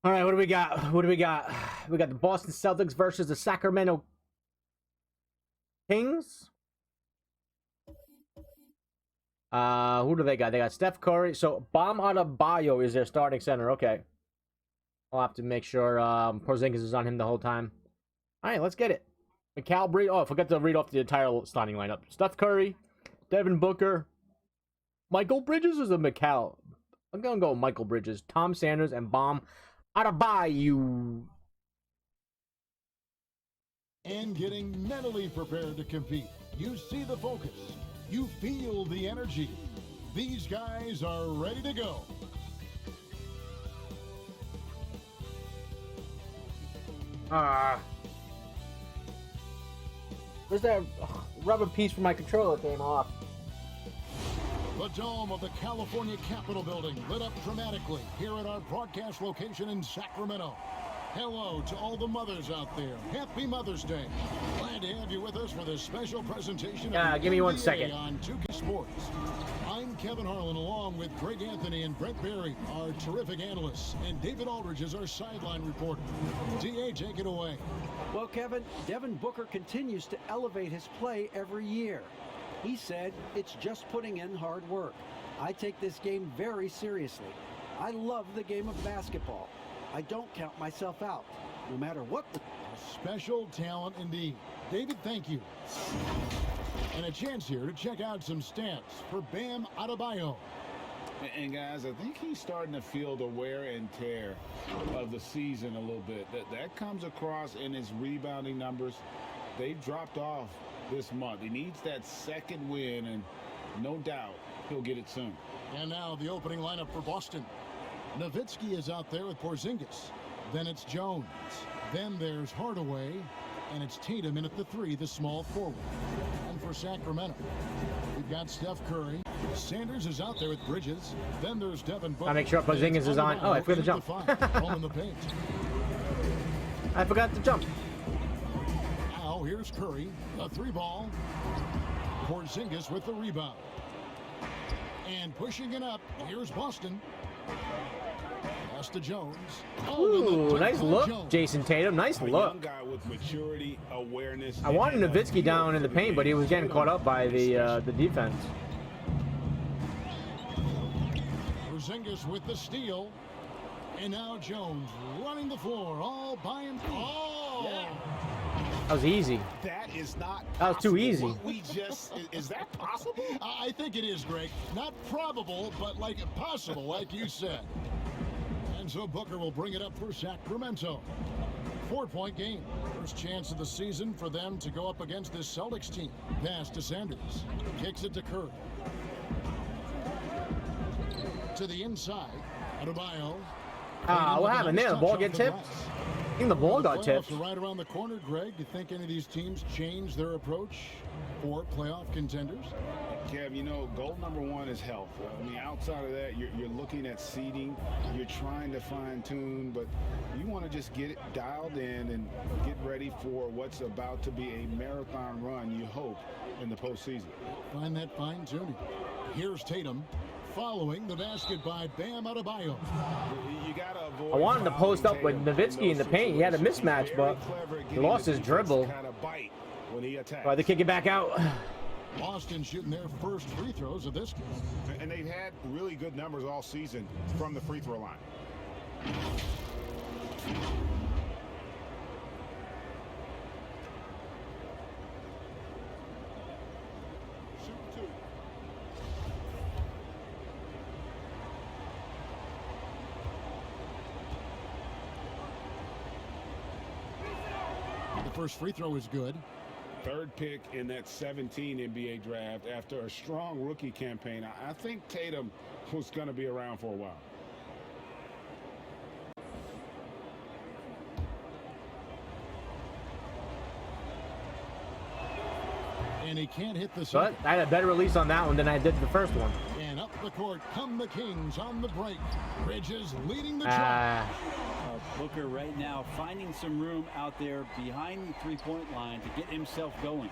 All right, what do we got? What do we got? We got the Boston Celtics versus the Sacramento Kings. Who do they got? They got Steph Curry. So Bam Adebayo is their starting center. Okay. I'll have to make sure Porzingis is on him the whole time. All right, let's get it. Mikal Bridges. Oh, I forgot to read off the entire starting lineup. Steph Curry, Devin Booker, Michael Bridges is a Mikal. I'm gonna go Michael Bridges, Tom Sanders, and Bam Adebayo. And getting mentally prepared to compete. You see the focus. You feel the energy. These guys are ready to go. Where's that rubber piece for my controller that came off? The dome of the California Capitol building lit up dramatically here at our broadcast location in Sacramento. Hello to all the mothers out there. Happy Mother's Day. Glad to have you with us for this special presentation of give me 1 second. on 2K Sports. I'm Kevin Harlan along with Greg Anthony and Brent Berry, our terrific analysts, and David Aldridge is our sideline reporter. DA, take it away. Well, Kevin, Devin Booker continues to elevate his play every year. He said, it's just putting in hard work. I take this game very seriously. I love the game of basketball. I don't count myself out, no matter what the... Special talent indeed. David, thank you. And a chance here to check out some stats for Bam Adebayo. And guys, I think he's starting to feel the wear and tear of the season a little bit. That comes across in his rebounding numbers. They've dropped off this month. He needs that second win, and no doubt he'll get it soon. And now the opening lineup for Boston. Nowitzki is out there with Porzingis. Then it's Jones. Then there's Hardaway. And it's Tatum in at the 3, the small forward. And for Sacramento, we've got Steph Curry. Sanders is out there with Bridges. Then there's Devin Booker. I make sure Porzingis is on. Oh, I forgot to jump. Rolling the paint. I forgot to jump. Now here's Curry, a 3-ball. Porzingis with the rebound. And pushing it up, here's Boston. Pass to Jones. Ooh, nice look, Jason Tatum. Nice look. Guy with maturity, awareness. I wanted Nowitzki down in the paint, but he was getting caught up by the defense. Porzingis with the steal. And now Jones running the floor all by him. Oh! Yeah. That was easy. That is not possible. That was too easy. What we just is that possible? I think it is, Greg. Not probable, but like possible, like you said. And so Booker will bring it up for Sacramento. 4-point game. First chance of the season for them to go up against this Celtics team. Pass to Sanders. Kicks it to Curry. To the inside. Adebayo. What happened there? The ball get tipped? I think the ball got tipped. Right around the corner, Greg. Do you think any of these teams change their approach for playoff contenders? Kev, you know, goal number 1 is health. I mean, outside of that, you're looking at seeding. You're trying to fine-tune, but you want to just get it dialed in and get ready for what's about to be a marathon run, you hope, in the postseason. Find that fine-tuning. Here's Tatum. Following the basket by Bam Adebayo. I wanted to post up with Nowitzki in the paint. He had a mismatch, but he lost his dribble. Tried to kick it back out. Boston shooting their first free throws of this game. And they've had really good numbers all season from the free throw line. The first free throw is good. Third pick in that 17 NBA draft after a strong rookie campaign. I think Tatum was going to be around for a while. And he can't hit the But I had a better release on that one than I did the first one. And up The court come the Kings on the break. Bridges leading the charge. Booker right now finding some room out there behind the three-point line to get himself going.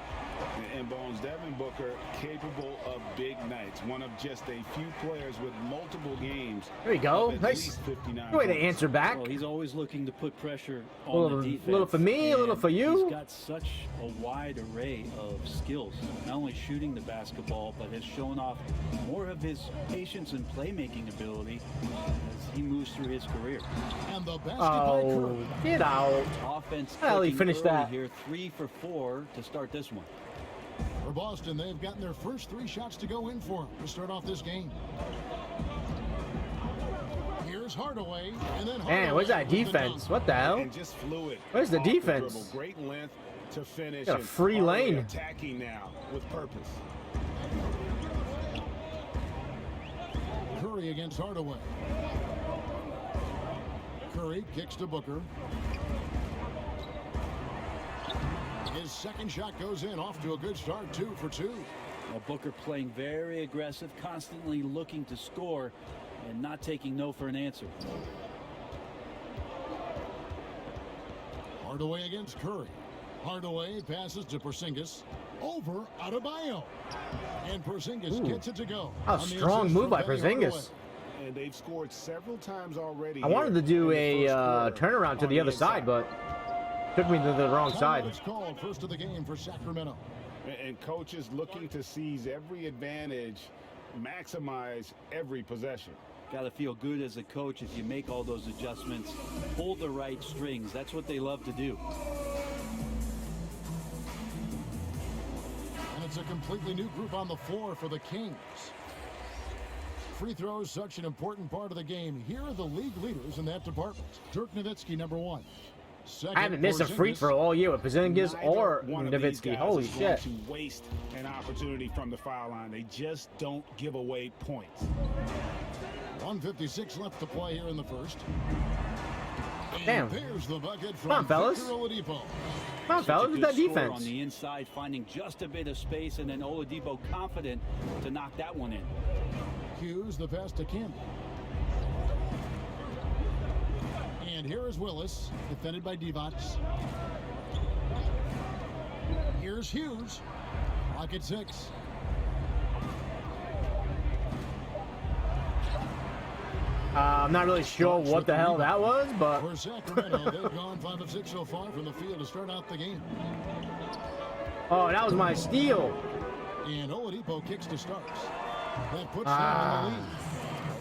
And Bones, Devin Booker capable of big nights. One of just a few players with multiple games. There we go. Nice. Good way to answer back. Well, he's always looking to put pressure on the defense. A little for me, a little for you. He's got such a wide array of skills. Not only shooting the basketball, but has shown off more of his patience and playmaking ability as he moves through his career. And the basketball get out. Offense. Well, he finished that. Here, 3 for 4 to start this one. For Boston, they've gotten their first 3 shots to go in for them to start off this game. Here's Hardaway, and then Hardaway. Man, where's that defense? What the hell? And just fluid. Where's the defense? Great length to finish. Got a free lane. Attacking now with purpose. Curry against Hardaway. Curry kicks to Booker. His second shot goes in, off to a good start, 2 for 2. Well, Booker playing very aggressive, constantly looking to score and not taking no for an answer. Hardaway against Curry. Hardaway passes to Porzingis. Over Adebayo. And Porzingis gets it to go. A strong move by Porzingis. And they've scored several times already. I wanted to do a turnaround to the other side, but took me to the wrong side. It's called first of the game for Sacramento. And coaches looking to seize every advantage, maximize every possession. Got to feel good as a coach if you make all those adjustments, pull the right strings. That's what they love to do. And it's a completely new group on the floor for the Kings. Free throws, such an important part of the game. Here are the league leaders in that department. Dirk Nowitzki, number 1. Second, I haven't missed a free throw all year with Porzingis or Nowitzki. Holy shit. To waste an opportunity from the foul line. They just don't give away points. 1:56 left to play here in the first. And damn. There's the bucket from Come on, fellas. Victor Oladipo. Come on, fellas. Who's that defense? On the inside, finding just a bit of space, and then Oladipo confident to knock that one in. Hughes, the pass to Campbell. And here is Willis, defended by Divac. Here's Hughes. Clock at 6. I'm not really sure what the hell that was, but For Sacramento, they've gone 5 of 6 so far from the field to start out the game. oh, that was my steal. And Oladipo kicks to Starks. That puts them in the lead.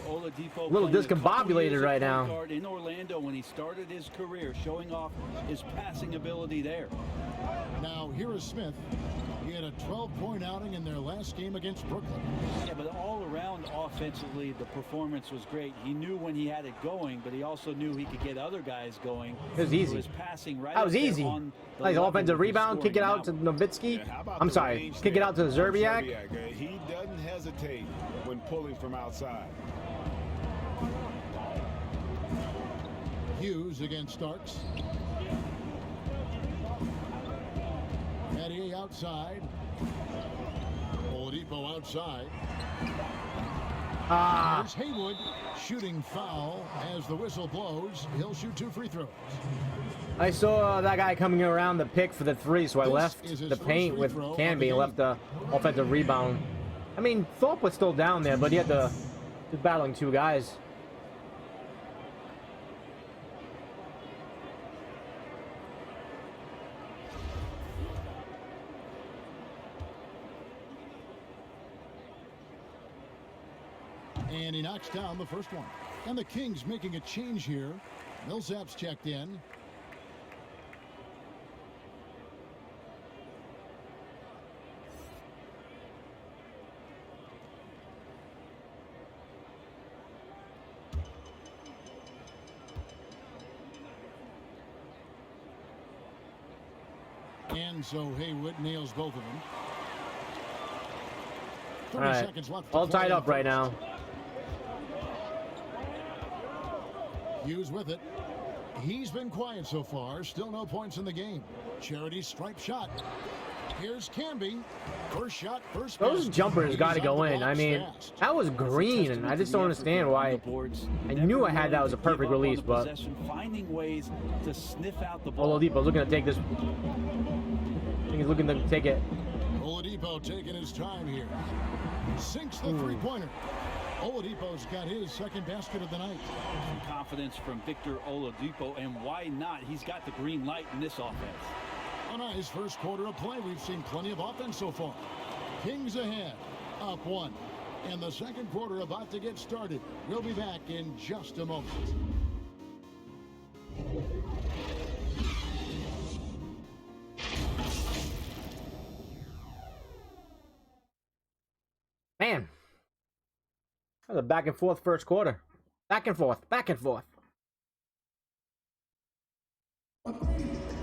Oladipo A little playing a couple discombobulated years right at now. point guard in Orlando when he started his career, showing off his passing ability there. Now, here is Smith. He had a 12-point outing in their last game against Brooklyn. Yeah, but all around offensively, the performance was great. He knew when he had it going, but he also knew he could get other guys going. It was easy. His passing right That was up there easy. on the Nice level offensive with his rebound, kick it scoring. out to Nowitzki. Yeah, how about I'm the sorry, range kick it there out to Zerbiak. He doesn't hesitate when pulling from outside. Hughes against Starks. Mattier outside. Oladipo outside. Here's Haywood shooting foul as the whistle blows. He'll shoot 2 free throws. I saw that guy coming around the pick for the 3, so I This left is his the first paint free with throw of Canby the and game. left the offensive rebound. I mean, Thorpe was still down there, but he had to was battling 2 guys. And he knocks down the first one. And the Kings making a change here. Millsap's checked in. And so Haywood nails both of them. 30 All right, seconds left to all play tied in the up right first. now. Hughes with it. He's been quiet so far. Still no points in the game. Charity stripe shot. Here's Camby. First shot, first Those basket. jumpers got to He's go out the in. I blocks mean, fast. that was green, and I just don't understand why. I knew I had that was a perfect release, but finding ways to sniff out the ball. Oladipo's looking to take this. I think he's looking to take it. Oladipo taking his time here. Sinks the three-pointer. Oladipo's got his second basket of the night. Some confidence from Victor Oladipo, and why not? He's got the green light in this offense. A nice first quarter of play. We've seen plenty of offense so far. Kings ahead, up one. And the second quarter about to get started. We'll be back in just a moment. Man, that was a back and forth first quarter. Back and forth, back and forth.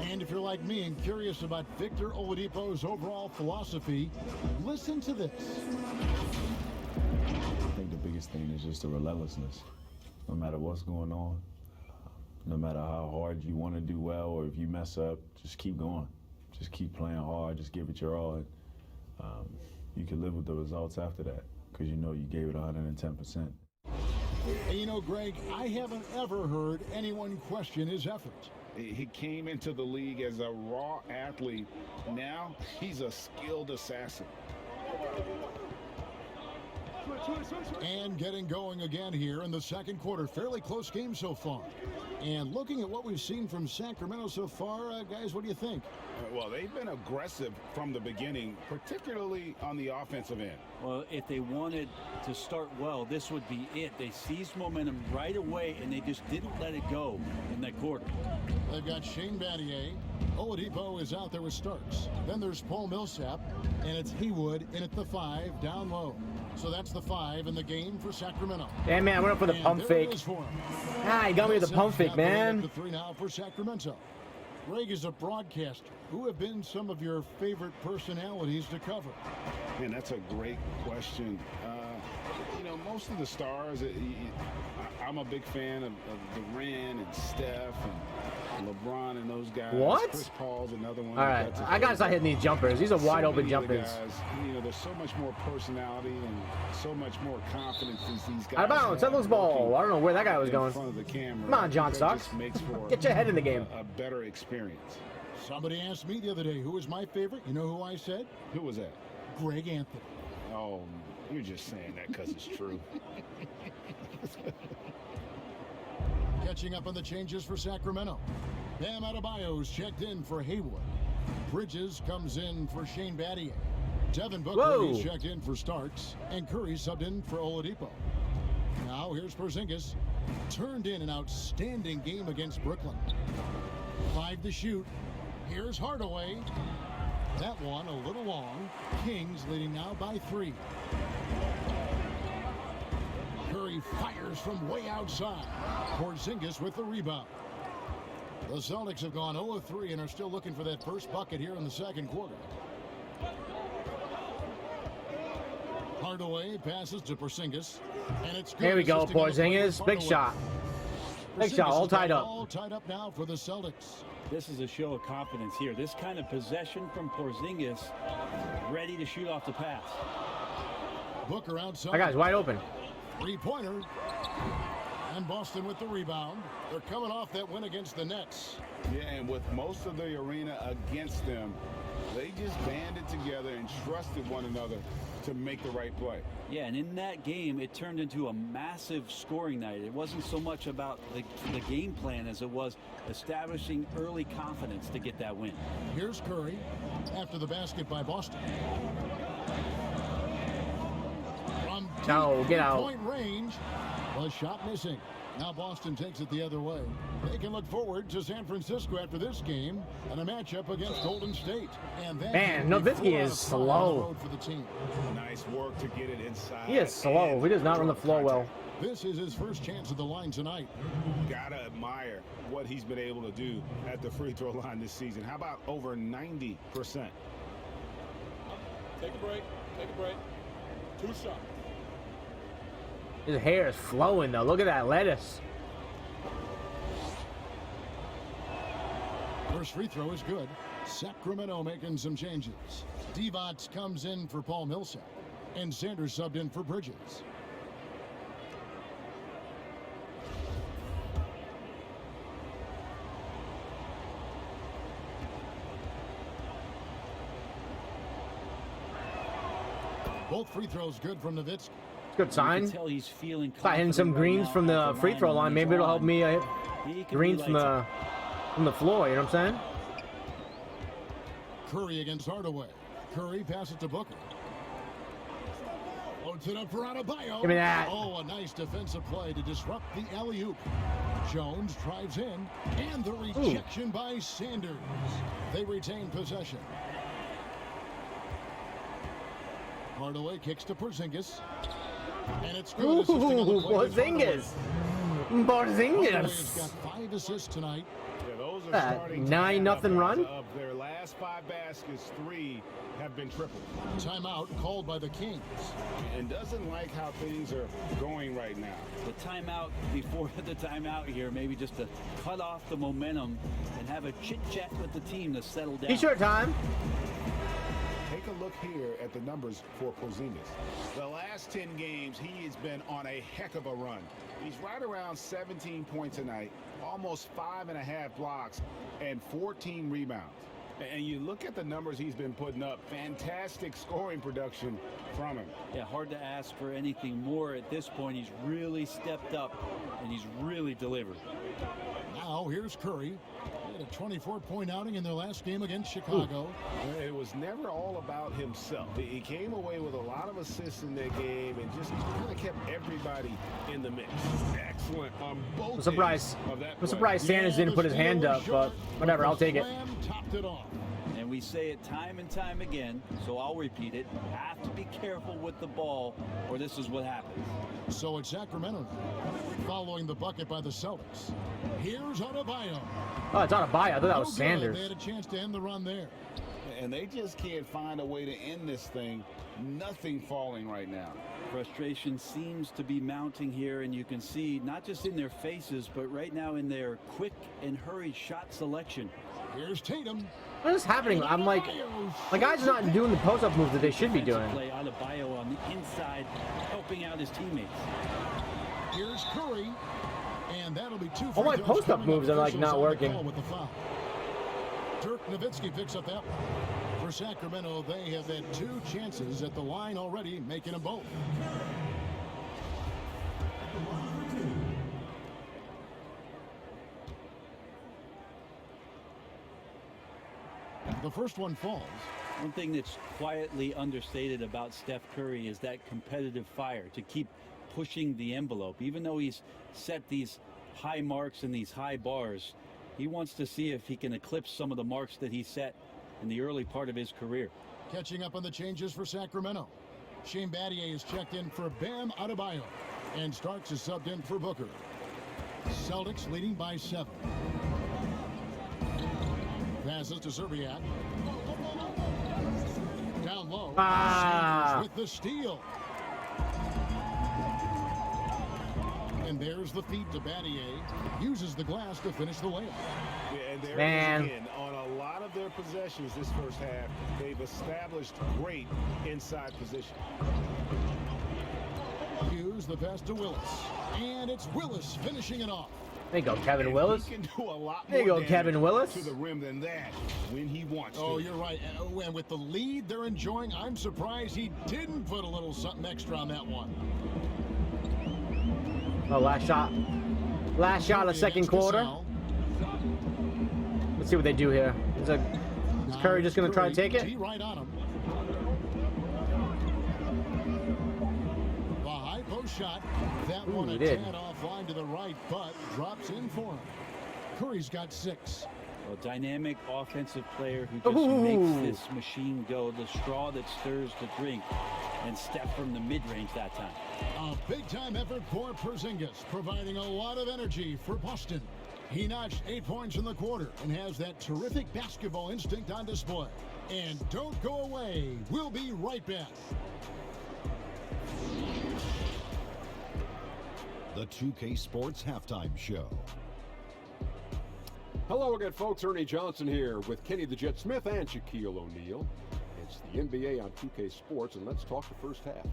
And if you're like me and curious about Victor Oladipo's overall philosophy, listen to this. I think the biggest thing is just the relentlessness. No matter what's going on, no matter how hard you want to do well, or if you mess up, just keep going. Just keep playing hard, just give it your all. And, you can live with the results after that because you know you gave it 110%. And you know, Greg, I haven't ever heard anyone question his effort. He came into the league as a raw athlete. Now he's a skilled assassin. And getting going again here in the second quarter. Fairly close game so far. And looking at what we've seen from Sacramento so far, guys, what do you think? Well, they've been aggressive from the beginning, particularly on the offensive end. Well, if they wanted to start well, this would be it. They seized momentum right away, and they just didn't let it go in that quarter. They've got Shane Battier. Oladipo is out there with Starks. Then there's Paul Millsap, and it's Haywood in at the 5 down low. So that's the 5 in the game for Sacramento. Yeah, man, I went up for the And pump there fake. it is for him. Ah, he got me with the pump fake, man. The 3 now for Sacramento. Greg is a broadcaster. Who have been some of your favorite personalities to cover? Man, that's a great question. You know, most of the stars, I'm a big fan of Durant and Steph and LeBron and those guys. What? Chris Paul's another one. All right, I gotta start hitting these jumpers. These are wide open jumpers. You know, there's so much more personality and so much more confidence in these guys. Out of bounds, that looks ball. I don't know where that guy was going. In front of the camera. Come on, John That Stocks. just makes for Get your head in the game. a better experience. Somebody asked me the other day, who was my favorite? You know who I said? Who was that? Greg Anthony. Oh, you're just saying that because it's true. Catching up on the changes for Sacramento. Bam Adebayo's checked in for Haywood. Bridges comes in for Shane Battier. Devin Booker is checked in for Starks. And Curry subbed in for Oladipo. Now here's Porzingis. Turned in an outstanding game against Brooklyn. 5 to shoot. Here's Hardaway. That one a little long. Kings leading now by 3. Curry fires from way outside. Porzingis with the rebound. The Celtics have gone 0 of 3 and are still looking for that first bucket here in the second quarter. Hardaway passes to Porzingis. And it's good. Here we go, Assisting on the play with Porzingis. Big Hardaway. shot. Big shot, all Porzingis has tied got it up. All tied up now for the Celtics. This is a show of confidence here. This kind of possession from Porzingis, ready to shoot off the pass. Booker outside. That guy's wide open. 3-pointer. And Boston with the rebound. They're coming off that win against the Nets. Yeah, and with most of the arena against them, they just banded together and trusted one another to make the right play. Yeah, and in that game, it turned into a massive scoring night. It wasn't so much about the game plan as it was establishing early confidence to get that win. Here's Curry after the basket by Boston. From No, get out. point range, the shot missing. Now Boston takes it the other way. They can look forward to San Francisco after this game and a matchup against Golden State. And that Man, will be Nowitzki 4 out of is 5 on the slow. road for the team. Nice work to get it inside. He is slow. He does not run the floor well. This is his first chance at the line tonight. Gotta admire what he's been able to do at the free throw line this season. How about over 90%? Take a break. Take a break. 2 shots. His hair is flowing, though. Look at that lettuce. First free throw is good. Sacramento making some changes. Divac comes in for Paul Millsap, and Sanders subbed in for Bridges. Both free throws good from Nowitzki. Good sign. Tell he's feeling Start hitting some greens from the free throw line. Maybe it'll help me hit greens from the floor. You know what I'm saying? Curry against Hardaway. Curry passes to Booker. Loads it up for Adebayo. Give me that. Oh, a nice defensive play to disrupt the alley-oop. Jones drives in, and the rejection by Sanders. They retain possession. Hardaway kicks to Porzingis. And it's good. Ooh, Porzingis. Hardaway's got 5 assists tonight. Yeah, those are That starting 9-0 run? Of their last 5 baskets, 3 have been tripled. Timeout called by the Kings. And doesn't like how things are going right now. The timeout before the timeout here, maybe just to cut off the momentum and have a chit-chat with the team to settle down. T-shirt time. Take a look here at the numbers for Porzingis. The last 10 games, he has been on a heck of a run. He's right around 17 points a night, almost 5.5 blocks, and 14 rebounds. And you look at the numbers he's been putting up, fantastic scoring production from him. Yeah, hard to ask for anything more at this point. He's really stepped up, and he's really delivered. Now here's Curry. He had a 24-point outing in their last game against Chicago. It was never all about himself. He came away with a lot of assists in that game and just kind of kept everybody in the mix. Excellent on both I'm surprised. ends of that I'm play. surprised Sanders didn't put his hand up, but whatever, I'll take it. Topped it off. And we say it time and time again, so I'll repeat it. Have to be careful with the ball, or this is what happens. So it's Sacramento now, following the bucket by the Celtics. Here's Adebayo. Oh, it's Adebayo. I thought that was No good. Sanders. They had a chance to end the run there. And they just can't find a way to end this thing. Nothing falling right now. Frustration seems to be mounting here, and you can see not just in their faces, but right now in their quick and hurried shot selection. Here's Tatum. What is happening? I'm like, my guys are not doing the post-up moves that they should be doing. Play Adebayo on the inside, helping out his teammates. Here's Curry. And that'll be 2 All my free throws post-up coming moves are like Officials not on the working. call with the foul. Dirk Nowitzki picks up that one. For Sacramento, they have had 2 chances at the line already, making them both. The first one falls. One thing that's quietly understated about Steph Curry is that competitive fire to keep pushing the envelope. Even though he's set these high marks and these high bars, he wants to see if he can eclipse some of the marks that he set in the early part of his career. Catching up on the changes for Sacramento. Shane Battier is checked in for Bam Adebayo. And Starks is subbed in for Booker. Celtics leading by 7. Passes to Zerbiak. Down low. Sanders with the steal. And there's the feed to Battier. Uses the glass to finish the layup. Yeah, and there Man. it is again. On a lot of their possessions this first half, they've established great inside position. Hughes the pass to Willis. And it's Willis finishing it off. There you go, Kevin And Willis. He can do a lot There you more go, Kevin damage Willis. to the rim than that when he wants Oh, to. you're right. And with the lead they're enjoying, I'm surprised he didn't put a little something extra on that one. Oh, last shot. Last shot of second quarter. Let's see what they do here. Is Curry just going to try to take it? Right on him. The high post shot. That one he a did. tad offline to the right, but drops in for him. Curry's got 6. A dynamic offensive player who just Ooh. makes this machine go, the straw that stirs the drink, and step from the mid-range that time. A big-time effort for Porzingis, providing a lot of energy for Boston. He notched 8 points in the quarter and has that terrific basketball instinct on display. And don't go away. We'll be right back. The 2K Sports Halftime Show. Hello again, folks. Ernie Johnson here with Kenny the Jet Smith and Shaquille O'Neal. It's the NBA on 2K Sports, and let's talk the first half.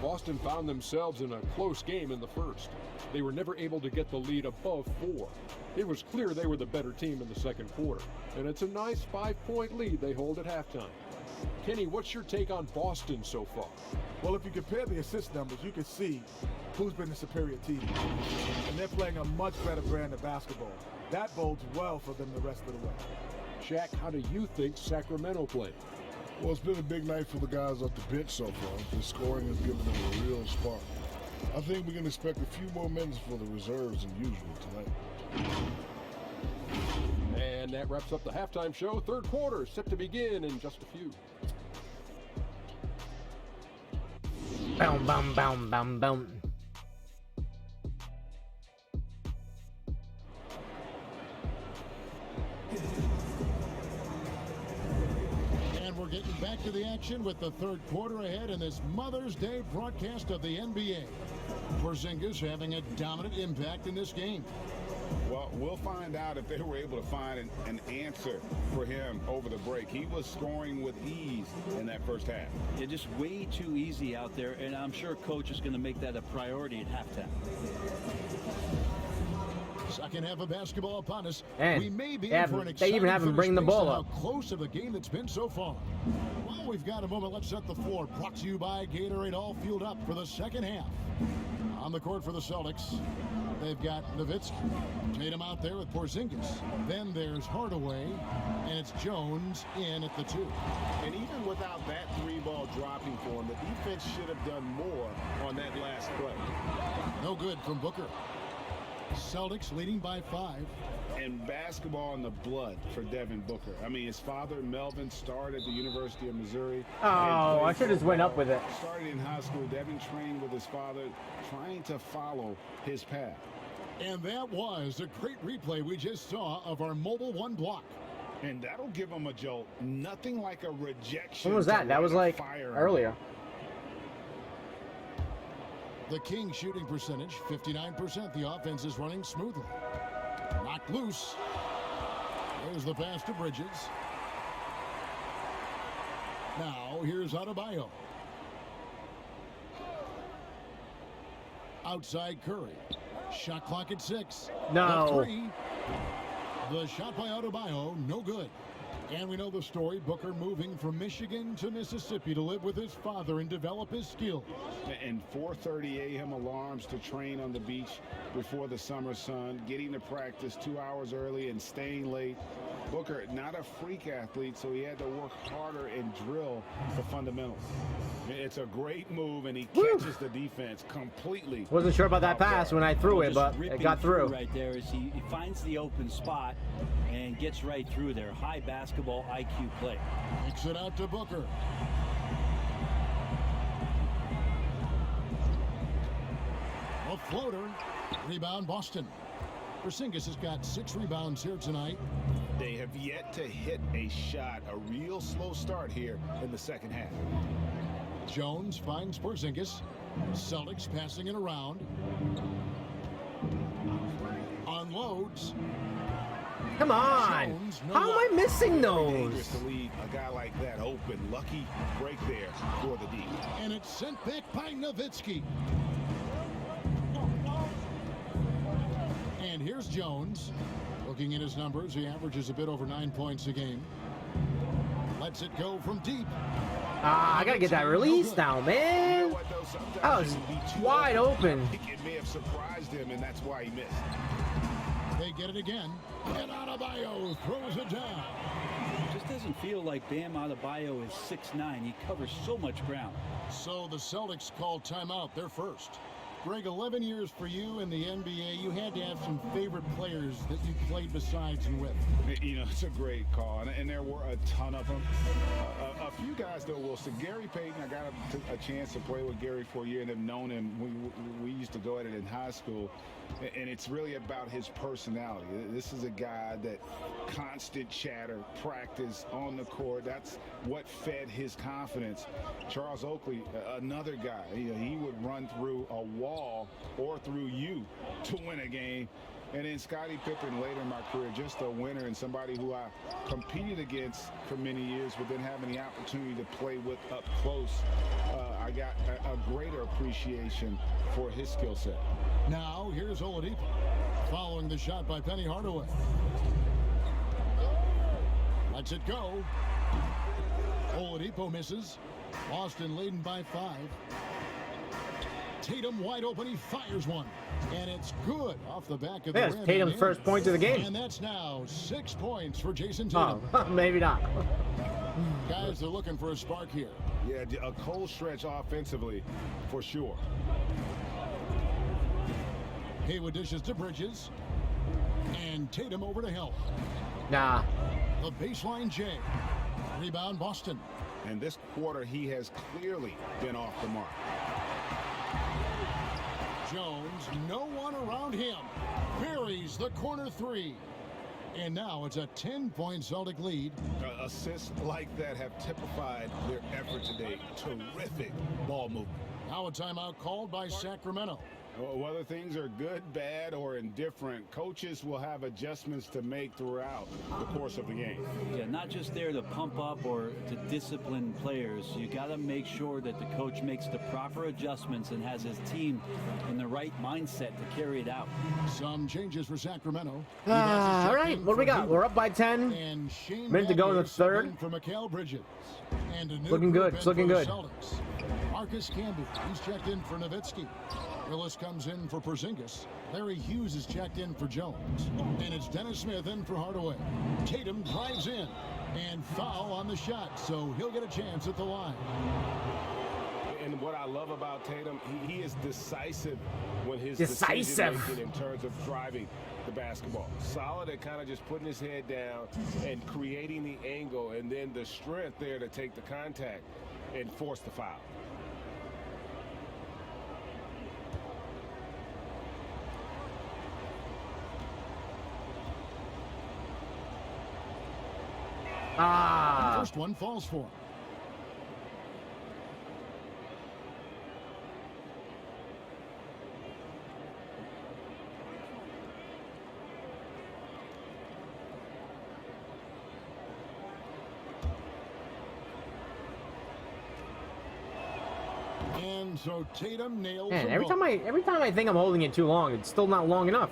Boston found themselves in a close game in the first. They were never able to get the lead above 4. It was clear they were the better team in the second quarter, and it's a nice 5-point lead they hold at halftime. Kenny, what's your take on Boston so far? Well, if you compare the assist numbers, you can see who's been the superior team. And they're playing a much better brand of basketball. That bodes well for them the rest of the way. Shaq, how do you think Sacramento played? Well, it's been a big night for the guys off the bench so far. The scoring has given them a real spark. I think we can expect a few more minutes for the reserves than usual tonight. And that wraps up the halftime show. Third quarter set to begin in just a few. Boom, boom, boom, boom, boom. And we're getting back to the action with the third quarter ahead in this Mother's Day broadcast of the NBA. Porzingis having a dominant impact in this game. Well, we'll find out if they were able to find an answer for him over the break. He was scoring with ease in that first half. Yeah, just way too easy out there, and I'm sure coach is going to make that a priority at halftime. Second half of basketball upon us. And we may be they in for an they exciting even have him finish bring the based ball on up. how close of a game that's been so far. Well, we've got a moment. Let's set the floor. Brought to you by Gatorade, all fueled up for the second half. On the court for the Celtics, they've got Nowitzki. Tatum out there with Porzingis. Then there's Hardaway, and it's Jones in at the 2. And even without that 3-ball dropping for him, the defense should have done more on that last play. No good from Booker. Celtics leading by 5. And basketball in the blood for Devin Booker. I mean, his father, Melvin, started at the University of Missouri. Oh, I should have just went up with it. Started in high school. Devin trained with his father, trying to follow his path. And that was a great replay we just saw of our Mobile 1 block. And that'll give him a jolt. Nothing like a rejection. When was that? That was like earlier. The Kings shooting percentage, 59%. The offense is running smoothly. Knocked loose. There's the pass to Bridges. Now, here's Adebayo. Outside Curry. Shot clock at 6. No. The 3. The shot by Adebayo, no good. And we know the story, Booker moving from Michigan to Mississippi to live with his father and develop his skills. And 4:30 a.m. alarms to train on the beach before the summer sun, getting to practice 2 hours early and staying late. Booker, not a freak athlete, so he had to work harder and drill the fundamentals. It's a great move, and he catches the defense completely. Wasn't sure about that pass when I threw it, but it got through. Right there as he finds the open spot and gets right through there. High basketball IQ play. Kicks it out to Booker. A floater. Rebound Boston. Porzingis has got 6 rebounds here tonight. They have yet to hit a shot, a real slow start here in the second half. Jones finds Porzingis. Celtics passing it around. Unloads. Come on. Jones, no How am I missing Dangerous those? to leave a guy like that open. Lucky break there for the D. And it's sent back by Nowitzki. And here's Jones. Looking at his numbers, he averages a bit over 9 points a game. Lets it go from deep. I gotta get that release now, man. You know what, though? Sometimes That was you can be too wide open. I think it may have surprised him, and that's why he missed. They get it again. And Adebayo throws it down. Just doesn't feel like Bam Adebayo is 6'9". He covers so much ground. So the Celtics call timeout. They're first. Greg, 11 years for you in the NBA. You had to have some favorite players that you played besides and with. You know, it's a great call, and there were a ton of them. A few guys, though, Wilson. Gary Payton, I got a chance to play with Gary for a year and have known him. We used to go at it in high school, and it's really about his personality. This is a guy that constant chatter, practice on the court. That's what fed his confidence. Charles Oakley, another guy. He would run through a wall or through you to win a game. And then Scottie Pippen later in my career, just a winner and somebody who I competed against for many years, but then having the opportunity to play with up close, I got a greater appreciation for his skill set. Now, here's Oladipo following the shot by Penny Hardaway. Lets it go. Oladipo misses. Boston leading by 5. Tatum wide open. He fires one. And it's good off the back of the rim. Tatum's first point of the game. And that's now 6 points for Jason Tatum. Oh, maybe not. Guys, they're looking for a spark here. Yeah, a cold stretch offensively for sure. Haywood dishes to Bridges. And Tatum over to help. Nah. The baseline J. Rebound Boston. And this quarter, he has clearly been off the mark. Jones, no one around him. Buries the corner 3. And now it's a 10-point Celtic lead. Assists like that have typified their effort today. Terrific ball movement. Now a timeout called by Sacramento. Whether things are good, bad, or indifferent, coaches will have adjustments to make throughout the course of the game. Yeah, not just there to pump up or to discipline players. You got to make sure that the coach makes the proper adjustments and has his team in the right mindset to carry it out. Some changes for Sacramento. All right, what do we got? We're up by 10. And Shane Minute to go in the Battier third. subbing for Mikal Bridges. And a new Looking group good. in It's looking for the good. Celtics. Marcus Camby, he's checked in for Nowitzki. Willis comes in for Porzingis. Larry Hughes is checked in for Jones. And it's Dennis Smith in for Hardaway. Tatum drives in. And foul on the shot, so he'll get a chance at the line. And what I love about Tatum, he is decisive when his Decisive. decision-making in terms of driving the basketball. Solid at kind of just putting his head down and creating the angle, and then the strength there to take the contact and force the foul. Ah. First one falls for him. And so Tatum nails Man, them every both. time I think I'm holding it too long, it's still not long enough.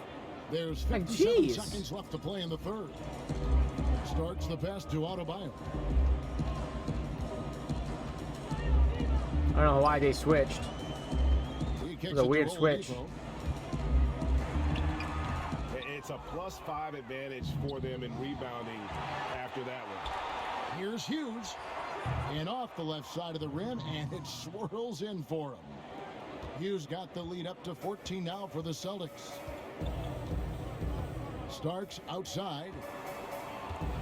There's Like, 57 jeez. seconds left to play in the third. Starts the pass to Adebayo. I don't know why they switched. He kicks It was a it weird to switch. Oladipo. It's a +5 advantage for them in rebounding after that one. Here's Hughes. And off the left side of the rim, and it swirls in for him. Hughes got the lead up to 14 now for the Celtics. Starks outside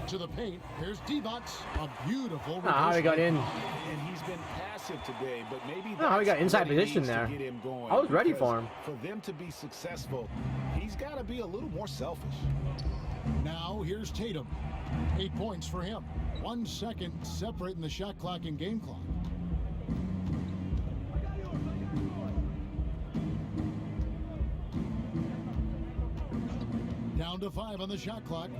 to the paint. Here's Divac. A beautiful How he got in. And he's been passive today, but maybe how he got that's inside what he position needs to there. get him going, I was ready because for him. For them to be successful, he's got to be a little more selfish. Now here's Tatum. 8 points for him. 1 second separating the shot clock and game clock. Down to 5 on the shot clock.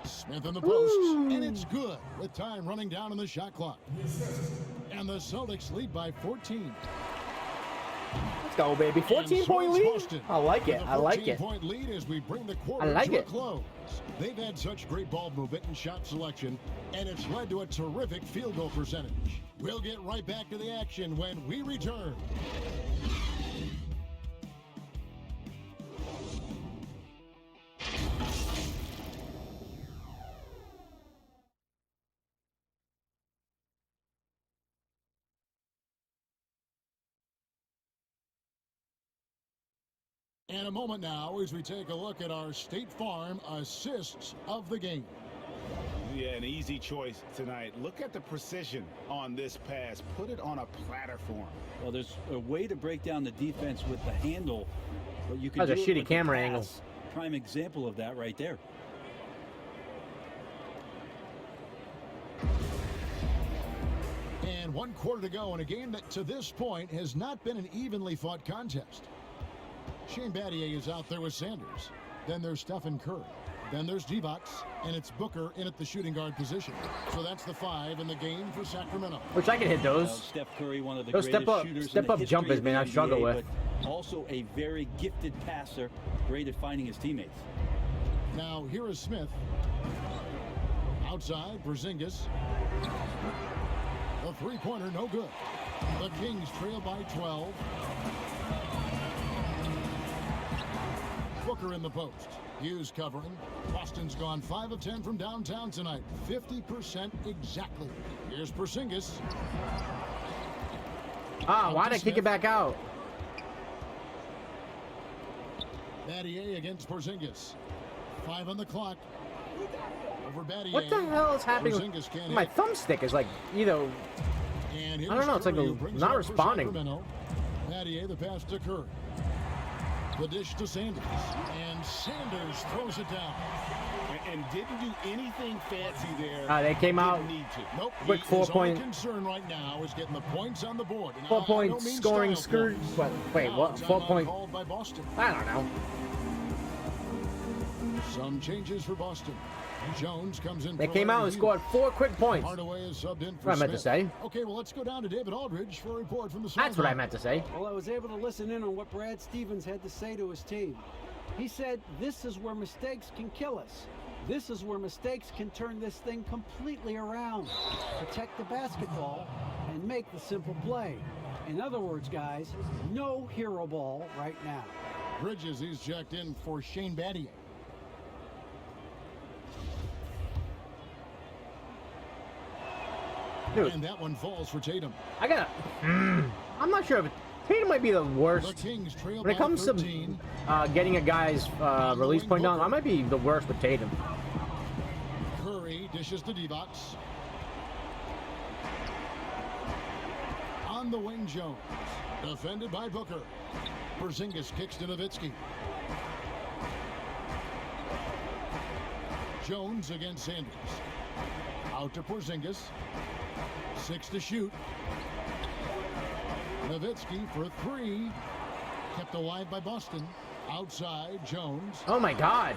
Smith in the post, and it's good with time running down on the shot clock. And the Celtics lead by 14. Let's go, baby. 14-point lead. I like it. I like it. 14-point lead as we bring the quarter I like to a it. close. They've had such great ball movement and shot selection, and it's led to a terrific field goal percentage. We'll get right back to the action when we return. And a moment now as we take a look at our State Farm assists of the game. Yeah, an easy choice tonight. Look at the precision on this pass. Put it on a platter for him. Well, there's a way to break down the defense with the handle, but you can That's a do it shitty with the camera pass. angle. Prime example of that right there. And 1 quarter to go in a game that to this point has not been an evenly fought contest. Shane Battier is out there with Sanders. Then there's Stephen Curry. Then there's Divac, and it's Booker in at the shooting guard position. So that's the 5 in the game for Sacramento. Which I can hit those. Steph Curry, one of the Those greatest shooters step in the up history jumpers, of man, the I struggle NBA, with. But also a very gifted passer, great at finding his teammates. Now here is Smith. Outside, Porzingis. The three-pointer, no good. The Kings trail by 12. Booker in the post. Hughes covering. Boston's gone 5 of 10 from downtown tonight. 50% exactly. Here's Porzingis. Why'd I kick it back out? Battier against Porzingis. 5 on the clock. Over Battier. What the hell is happening? Porzingis can't My hit. thumbstick is like either. And I don't know, it's like Curry, who brings not it up for responding. Sacramento. Battier, the pass to Curry. The dish to Sanders. And Sanders throws it down. And didn't do anything fancy there. They came out. Didn't need to. Nope. Quick His 4-point. only concern right now is getting the points on the board. And 4 I point don't mean scoring style skirt. points. Wait, Now, what? 4 timeout point. called by Boston. I don't know. Some changes for Boston. Jones comes in. They for came out Larry and scored 4 quick points. Hardaway is subbed in for What I meant to Smith. say. Okay, well, let's go down to David Aldridge for a report from the That's what I sideline. meant to say. Well, I was able to listen in on what Brad Stevens had to say to his team. He said, this is where mistakes can kill us. This is where mistakes can turn this thing completely around. Protect the basketball and make the simple play. In other words, guys, no hero ball right now. Bridges, he's jacked in for Shane Battier. Dude, And that one falls for Tatum. I gotta. I'm not sure if Tatum might be the The worst. Kings trail When it by comes to 13. getting a guy's release point down, I might be the worst with Tatum. Curry dishes to Divac. On the wing, Jones. Defended by Booker. Porzingis kicks to Nowitzki. Jones against Sanders. Out to Porzingis. 6 to shoot. Nowitzki for 3. Kept alive by Boston. Outside, Jones. Oh my God.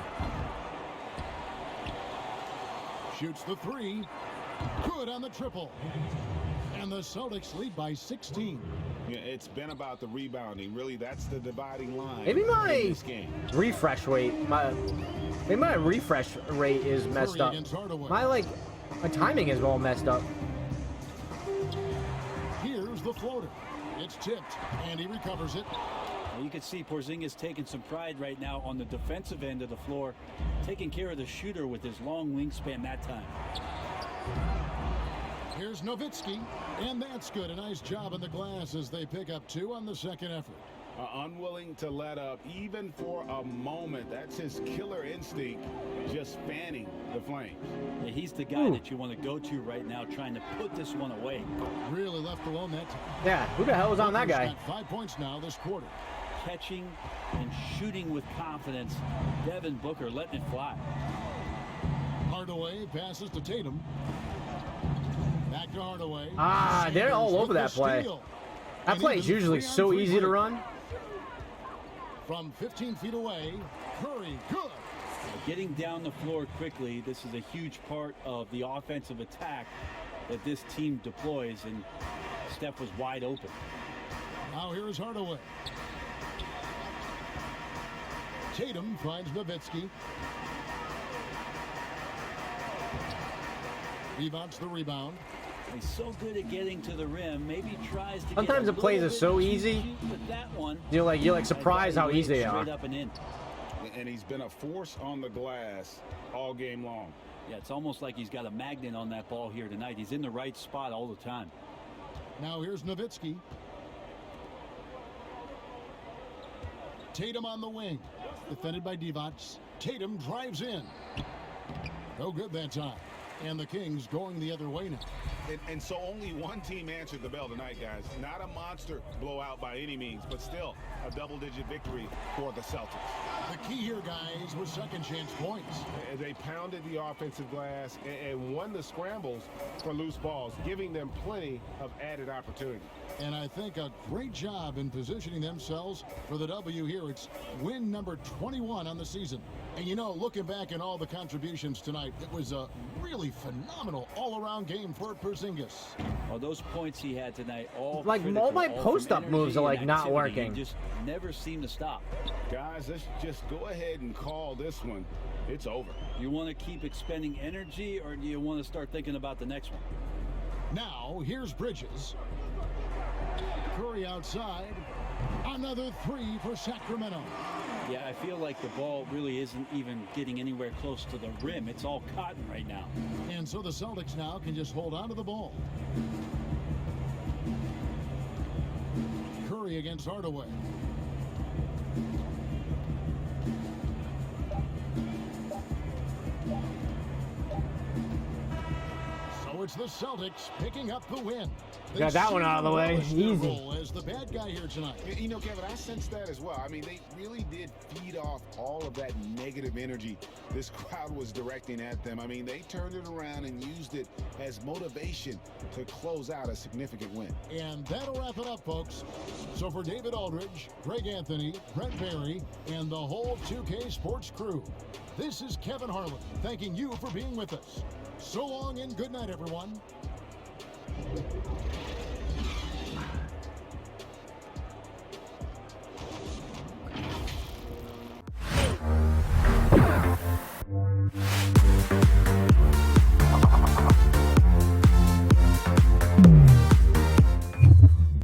Shoots the 3. Good on the triple. And the Celtics lead by 16. Yeah, it's been about the rebounding. Really, that's the dividing line. Maybe in my this game. refresh rate, maybe my refresh rate is messed Curry up. against Hardaway. My timing is all messed up. Here's the floater. It's tipped, and he recovers it. Well, you can see Porzingis taking some pride right now on the defensive end of the floor, taking care of the shooter with his long wingspan that time. Here's Nowitzki, and that's good. A nice job on the glass as they pick up 2 on the second effort. Unwilling to let up even for a moment. That's his killer instinct, just fanning the flames. Yeah, he's the guy that you want to go to right now, trying to put this one away. Really left alone that time. Yeah, who the hell was on that Booker's guy? got 5 points now this quarter. Catching and shooting with confidence. Devin Booker letting it fly. Hardaway passes to Tatum. Back to Hardaway. They're all Sanders over with that the play. steal. That And play is even usually so 3-on-3 easy to break. run. From 15 feet away, Curry, good. Getting down the floor quickly, this is a huge part of the offensive attack that this team deploys, and Steph was wide open. Now here is Hardaway. Tatum finds Nowitzki. Divac the rebound. He's so good at getting to the rim. Maybe tries to. Sometimes get the plays a are little so bit too easy. cute with that one. You're like surprised how easy they are. Straight up and in. And he's been a force on the glass all game long. Yeah, it's almost like he's got a magnet on that ball here tonight. He's in the right spot all the time. Now here's Nowitzki. Tatum on the wing. Defended by Divac. Tatum drives in. No good that time. And the Kings going the other way now. And so only one team answered the bell tonight, guys. Not a monster blowout by any means, but still a double-digit victory for the Celtics. The key here, guys, was second chance points. They pounded the offensive glass and won the scrambles for loose balls, giving them plenty of added opportunity. And I think a great job in positioning themselves for the W here. It's win number 21 on the season. And you know, looking back at all the contributions tonight, it was a really phenomenal all-around game for Porzingis. Well, those points he had tonight, all Like, critical, all my all from post-up energy moves are, like, and not activity. working. He just never seemed to stop. Guys, let's just go ahead and call this one. It's over. You want to keep expending energy, or do you want to start thinking about the next one? Now, here's Bridges. Curry outside. Another three for Sacramento. Yeah, I feel like the ball really isn't even getting anywhere close to the rim. It's all cotton right now. And so the Celtics now can just hold on to the ball. Curry against Hardaway. So it's the Celtics picking up the win. They Got that one out of the way. seem to relish their Easy. role as the bad guy here tonight. You know, Kevin, I sense that as well. I mean, they really did feed off all of that negative energy this crowd was directing at them. I mean, they turned it around and used it as motivation to close out a significant win. And that'll wrap it up, folks. So for David Aldridge, Greg Anthony, Brent Barry, and the whole 2K Sports crew, this is Kevin Harlan thanking you for being with us. So long and good night, everyone.